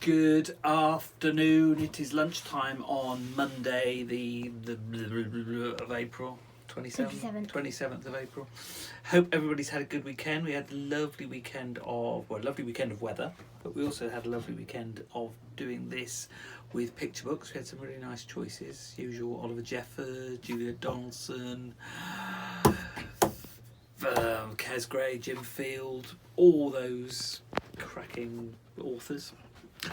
Good afternoon. It is lunchtime on Monday, the of April, 27th of April. Hope everybody's had a good weekend. We had a lovely weekend of weather, but we also had a lovely weekend of doing this with picture books. We had some really nice choices. Usual Oliver Jeffers, Julia Donaldson, Kez Gray, Jim Field, all those cracking authors.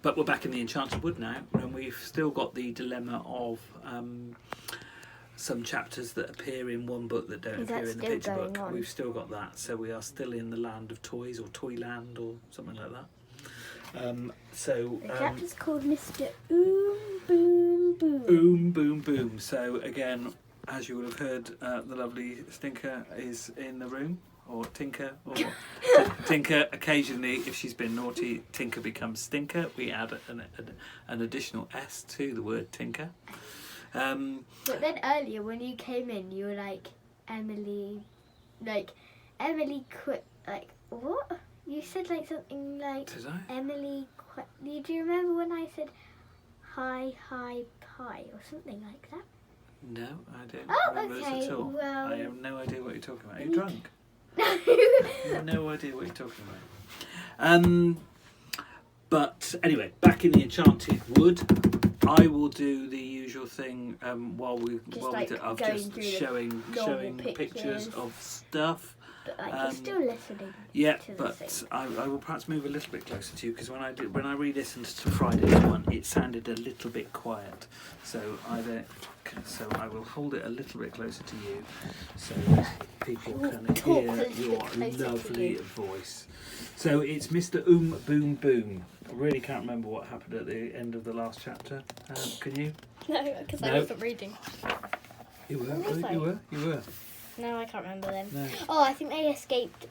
But we're back in the Enchanted Wood now, and we've still got the dilemma of some chapters that appear in one book that don't appear in the picture book. We've still got that, so we are still in the land of toys, or Toyland, or something like that. The chapter's called Mr. Boom Boom. Boom Boom. So again, as you will have heard, the lovely Stinker is in the room. Or Tinker, or Tinker. Occasionally, if she's been naughty, Tinker becomes Stinker. We add an additional S to the word Tinker. But then earlier, when you came in, you were like, Emily quit. Like what? You said like something like. Did I? Emily quit. Do you remember when I said hi pie or something like that? No, I don't remember okay. this at all. Well, I have no idea what you're talking about. Are you drunk? No idea what you're talking about. But anyway, back in the Enchanted Wood, I will do the usual thing while we do. I've just showing pictures of stuff. But you're still listening. Yeah, to but the thing. I will perhaps move a little bit closer to you, because when I re-listened to Friday's one, it sounded a little bit quiet. So I will hold it a little bit closer to you, so people can hear your lovely voice. So it's Mr. Boom Boom. I really can't remember what happened at the end of the last chapter. Can you? No, because I wasn't reading. You were. You were. No, I can't remember them. No. Oh, I think they escaped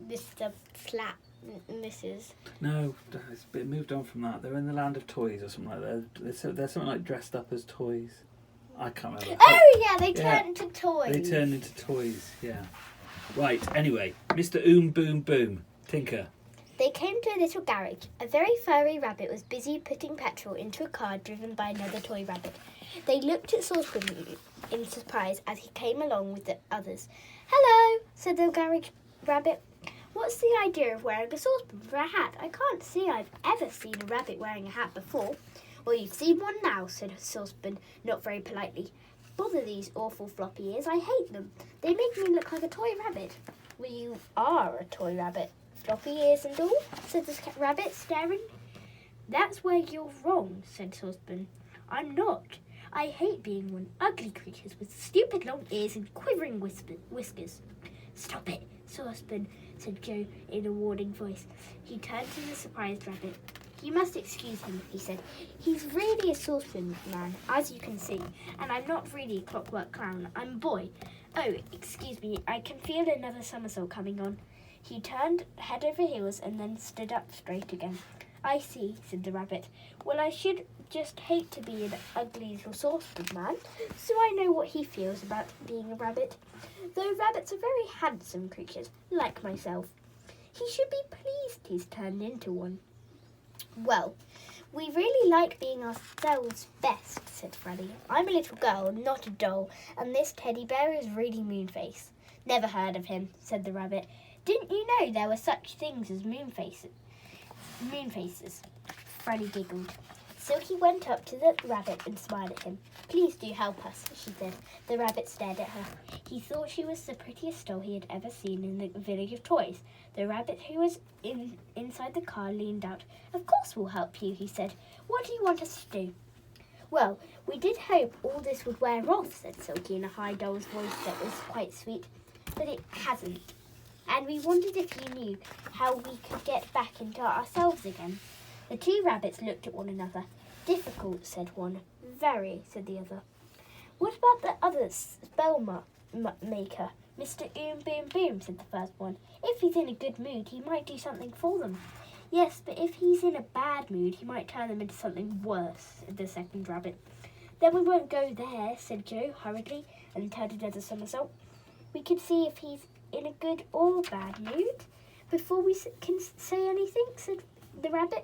Mr. Flat Mrs. No, it's been moved on from that. They're in the land of toys or something like that. They're something like dressed up as toys. I can't remember. Oh yeah, they turned into toys. They turned into toys, yeah. Right, anyway, Mr. Boom Boom, Tinker. They came to a little garage. A very furry rabbit was busy putting petrol into a car driven by another toy rabbit. They looked at Saucepan in surprise as he came along with the others. "Hello," said the garage rabbit. "What's the idea of wearing a saucepan for a hat? I can't see I've ever seen a rabbit wearing a hat before." "Well, you've seen one now," said Saucepan, not very politely. "Bother these awful floppy ears. I hate them. They make me look like a toy rabbit." "Well, you are a toy rabbit, floppy ears and all," said the rabbit, staring. "That's where you're wrong," said Saucepan. "I'm not. I hate being one. Ugly creatures with stupid long ears and quivering whiskers." "Stop it, Saucepan," said Joe in a warning voice. He turned to the surprised rabbit. "You must excuse him," he said. "He's really a saucepan man, as you can see, and I'm not really a clockwork clown. I'm a boy. Oh, excuse me, I can feel another somersault coming on." He turned head over heels and then stood up straight again. "I see," said the rabbit. "Well, I should just hate to be an ugly little saucepan man, so I know what he feels about being a rabbit. Though rabbits are very handsome creatures, like myself. He should be pleased he's turned into one." "Well, we really like being ourselves best," said Freddie. "I'm a little girl, not a doll, and this teddy bear is really Moonface." "Never heard of him," said the rabbit. "Didn't you know there were such things as moonfaces?" Freddie giggled. So he went up to the rabbit and smiled at him. "Please do help us," she said. The rabbit stared at her. He thought she was the prettiest doll he had ever seen in the village of toys. The rabbit who was inside the car leaned out. "Of course we'll help you," he said. "What do you want us to do?" "Well, we did hope all this would wear off," said Silky in a high doll's voice that was quite sweet. "But it hasn't. And we wondered if you knew how we could get back into ourselves again." The two rabbits looked at one another. "Difficult," said one. "Very," said the other. "What about the other spell maker, Mr. Boom Boom," said the first one. "If he's in a good mood, he might do something for them." "Yes, but if he's in a bad mood, he might turn them into something worse," said the second rabbit. "Then we won't go there," said Joe hurriedly, and turned another somersault. "We could see if he's in a good or bad mood. before we can say anything, said the rabbit.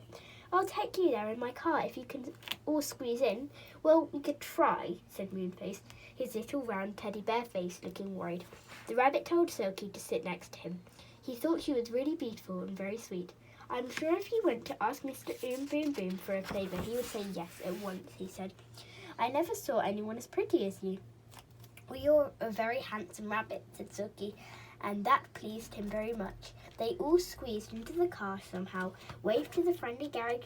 I'll take you there in my car if you can all squeeze in. Well, we could try, said Moonface, his little round teddy bear face looking worried. The rabbit told Silky to sit next to him. He thought she was really beautiful and very sweet. I'm sure if you went to ask Mr. Boom Boom for a favour, he would say yes at once, he said. I never saw anyone as pretty as you. Well, you're a very handsome rabbit, said Silky, and that pleased him very much. They all squeezed into the car somehow, waved to the friendly garage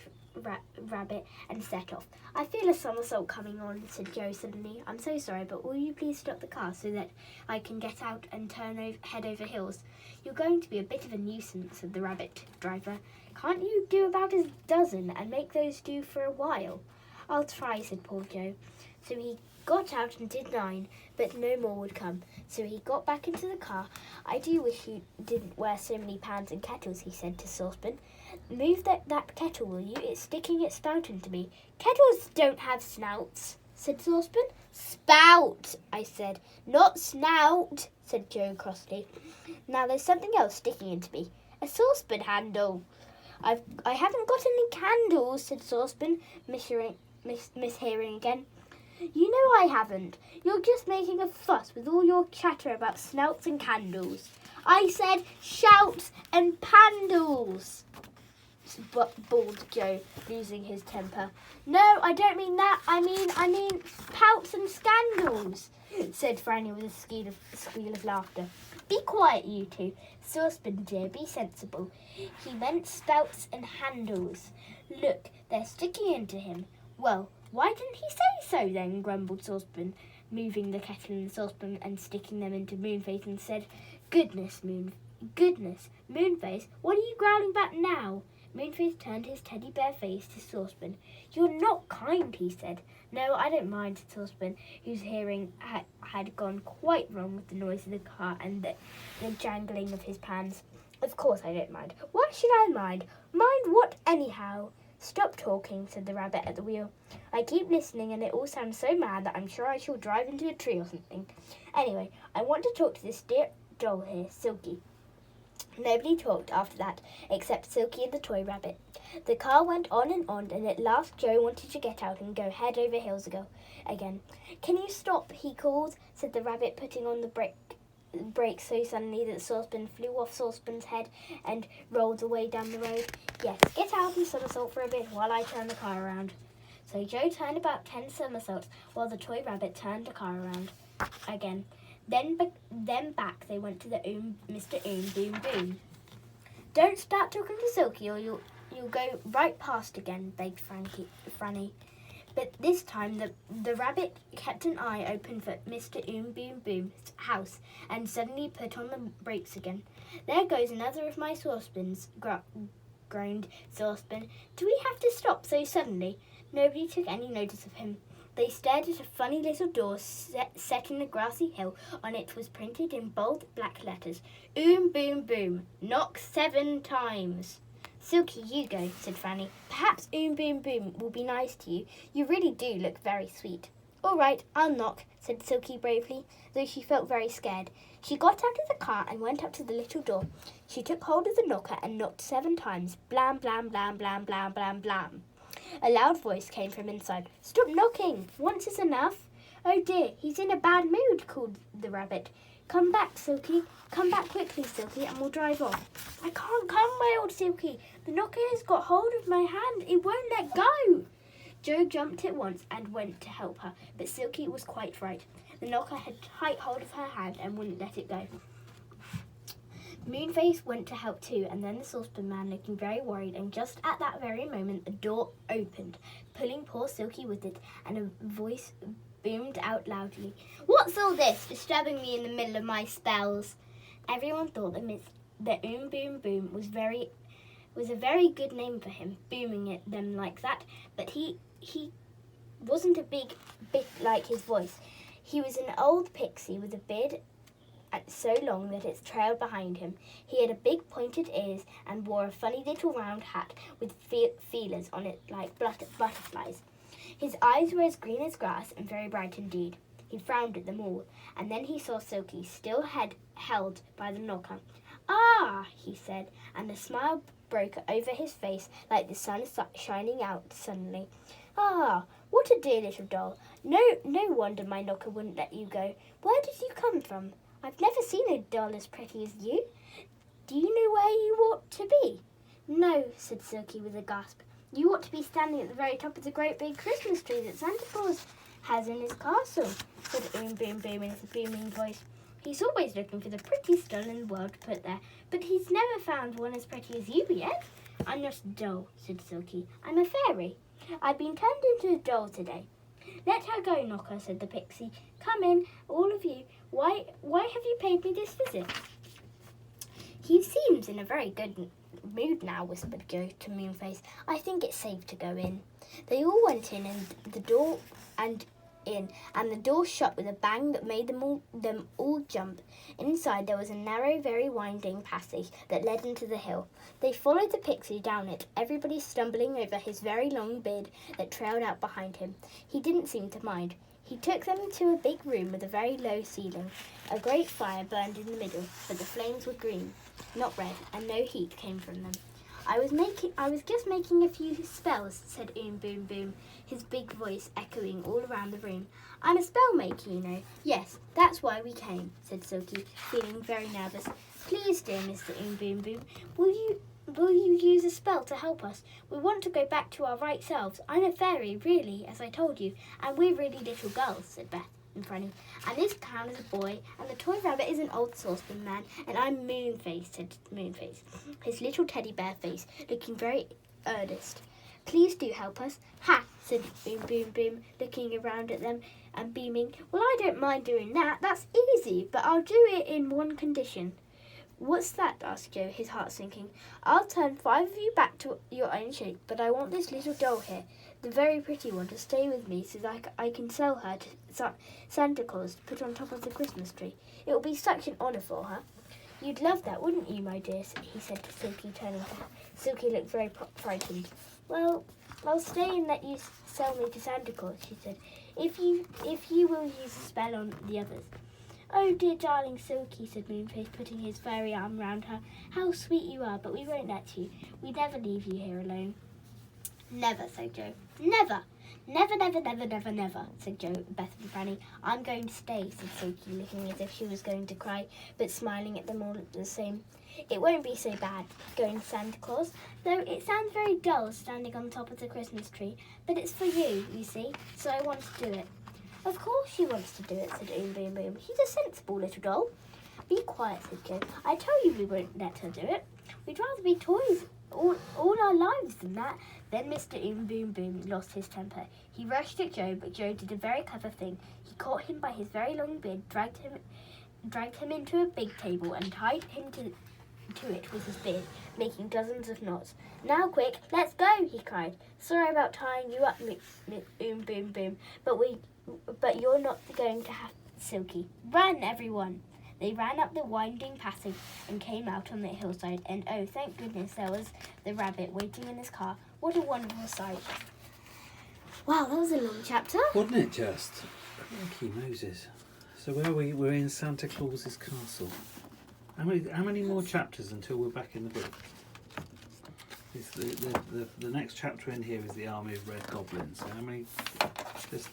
rabbit, and set off. I feel a somersault coming on, said Joe suddenly. I'm so sorry, but will you please stop the car so that I can get out and head over hills? You're going to be a bit of a nuisance, said the rabbit driver. Can't you do about a dozen and make those do for a while? I'll try, said poor Joe. So he got out and did 9, but no more would come. So he got back into the car. I do wish you didn't wear so many pans and kettles, he said to Saucepan. Move that kettle, will you? It's sticking its spout into me. Kettles don't have snouts, said Saucepan. Spout, I said. Not snout, said Joe crossly. Now there's something else sticking into me. A saucepan handle. I haven't got any candles, said Saucepan, mishearing again. You know I haven't. You're just making a fuss with all your chatter about snouts and candles. I said shouts and pandals, bawled Joe, losing his temper. No, I don't mean that. I mean pouts and scandals, said Franny with a squeal of laughter. Be quiet, you two. Saucepan dear, be sensible. He meant spouts and handles. Look, they're sticking into him. Well, why didn't he say so then? Grumbled Saucepan, moving the kettle and the saucepan and sticking them into Moonface, and said, Goodness, Moonface, what are you growling about now? Moonface turned his teddy bear face to Saucepan. You're not kind, he said. No, I don't mind, said Saucepan, whose hearing had gone quite wrong with the noise of the car and the jangling of his pans. Of course I don't mind. Why should I mind? Mind what, anyhow? Stop talking, said the rabbit at the wheel. I keep listening and it all sounds so mad that I'm sure I shall drive into a tree or something. Anyway, I want to talk to this dear doll here, Silky. Nobody talked after that, except Silky and the toy rabbit. The car went on, and at last Joe wanted to get out and go head over heels again. Can you stop, he called, said the rabbit, putting on the brakes so suddenly that Saucepan flew off Saucepan's head and rolled away down the road. Yes, get out and somersault for a bit while I turn the car around. So Joe turned about 10 somersaults while the toy rabbit turned the car around again. Then back they went to the Mr. Boom Boom. Don't start talking to Silky or you'll go right past again, begged Franny. But this time the rabbit kept an eye open for Mr. Boom Boom's house and suddenly put on the brakes again. There goes another of my saucepans, groaned Saucepan. Do we have to stop so suddenly? Nobody took any notice of him. They stared at a funny little door set in a grassy hill. On it was printed in bold black letters, Boom Boom, knock 7 times. Silky, you go, said Franny. Perhaps Boom Boom will be nice to you. You really do look very sweet. All right, I'll knock, said Silky bravely, though she felt very scared. She got out of the car and went up to the little door. She took hold of the knocker and knocked 7 times. Blam, blam, blam, blam, blam, blam, blam. A loud voice came from inside. Stop knocking! Once is enough. Oh dear, he's in a bad mood, called the rabbit. Come back, Silky. Come back quickly, Silky, and we'll drive off. I can't come, wailed Silky. The knocker has got hold of my hand. It won't let go. Joe jumped at once and went to help her, but Silky was quite right. The knocker had tight hold of her hand and wouldn't let it go. Moonface went to help too, and then the saucepan man looking very worried, and just at that very moment the door opened, pulling poor Silky with it, and a voice boomed out loudly. What's all this, disturbing me in the middle of my spells? Everyone thought that Boom Boom was a very good name for him, booming at them like that, but he wasn't a bit like his voice. He was an old pixie with a beard so long that it trailed behind him. He had a big pointed ears and wore a funny little round hat with feelers on it like butterflies. His eyes were as green as grass and very bright indeed. He frowned at them all, and then he saw Silky, still held by the knocker. "Ah," he said, and a smile broke over his face like the sun shining out suddenly. "Ah, what a dear little doll. No wonder my knocker wouldn't let you go. Where did you come from? I've never seen a doll as pretty as you. Do you know where you ought to be?" "No," said Silky with a gasp. "You ought to be standing at the very top of the great big Christmas tree that Santa Claus has in his castle," said Boom Boom in his booming voice. "He's always looking for the prettiest doll in the world to put there, but he's never found one as pretty as you yet." "I'm not a doll," said Silky. "I'm a fairy. I've been turned into a doll today." "Let her go, Knocker," said the pixie. "Come in, all of you. Why have you paid me this visit?" "He seems in a very good mood now," whispered Joe to Moonface. "I think it's safe to go in." They all went in, and the door shut with a bang that made them all jump. Inside there was a narrow, very winding passage that led into the hill. They followed the pixie down it, everybody stumbling over his very long beard that trailed out behind him. He didn't seem to mind. He took them to a big room with a very low ceiling. A great fire burned in the middle, but the flames were green, not red, and no heat came from them. I was just making a few spells," said Boom Boom, his big voice echoing all around the room. "I'm a spell maker, you know." "Yes, that's why we came," said Silky, feeling very nervous. "Please, dear Mr. Boom Boom, will you use a spell to help us? We want to go back to our right selves. I'm a fairy, really, as I told you, and we're really little girls," said Beth and Franny. "And this clown is a boy, and the toy rabbit is an old saucepan man, and I'm Moonface," said Moonface, his little teddy bear face looking very earnest. "Please do help us." "Ha!" said Boom Boom, looking around at them and beaming. "Well, I don't mind doing that. That's easy, but I'll do it in one condition." "What's that?" asked Joe, his heart sinking. "I'll turn 5 of you back to your own shape, but I want this little doll here, the very pretty one, to stay with me so that I can sell her to Santa Claus to put on top of the Christmas tree. It will be such an honour for her." "You'd love that, wouldn't you, my dear?" he said to Silky, turning to her. Silky looked very frightened. "Well, I'll stay and let you sell me to Santa Claus," she said, if you will use a spell on the others." "Oh, dear darling Silky," said Moonface, putting his fairy arm round her. "How sweet you are, but we won't let you. We'd never leave you here alone." "Never," said Joe. "Never. Never, never, never, never, never," said Joe, Beth and Franny. "I'm going to stay," said Silky, looking as if she was going to cry, but smiling at them all the same. "It won't be so bad, going to Santa Claus, though it sounds very dull standing on top of the Christmas tree, but it's for you see, so I want to do it." "Of course she wants to do it," said Boom Boom. "She's a sensible little doll." "Be quiet," said Joe. "I tell you we won't let her do it. We'd rather be toys all our lives than that." Then Mr. Boom Boom lost his temper. He rushed at Joe, but Joe did a very clever thing. He caught him by his very long beard, dragged him into a big table, and tied him to it with his beard, making dozens of knots. "Now quick, let's go," he cried. "Sorry about tying you up, Boom Boom, but you're not going to have Silky. Run, everyone!" They ran up the winding passage and came out on the hillside, and oh, thank goodness, there was the rabbit waiting in his car. What a wonderful sight. Wow, that was a long chapter. Wasn't it just? Crikey Moses. So where are we? We're in Santa Claus's castle. How many more chapters until we're back in the book? It's the next chapter in here is the Army of Red Goblins. So how many? Just...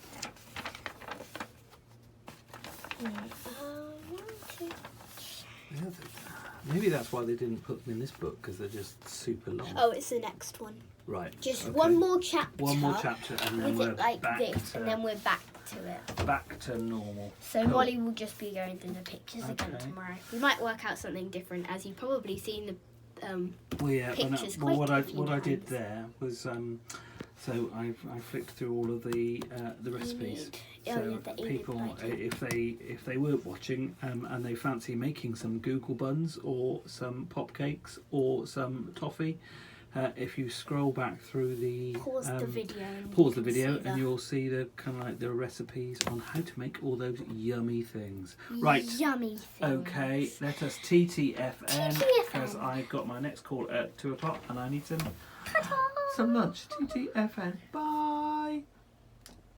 Maybe that's why they didn't put them in this book, because they're just super long. Oh, it's the next one. Right. Just okay. One more chapter, and then we're like back this, to, and then we're back to it. Back to normal. So cool. Molly will just be going through the pictures again tomorrow. We might work out something different, as you've probably seen the pictures. What I did there was so I flicked through all of the recipes. So people, if they weren't watching and they fancy making some Google buns or some pop cakes or some toffee, if you scroll back through the pause the video and you'll see the kind of like the recipes on how to make all those yummy things. Right. Yummy things. Okay, let us TTFN because I've got my next call at 2:00 and I need some lunch. TTFN. Bye.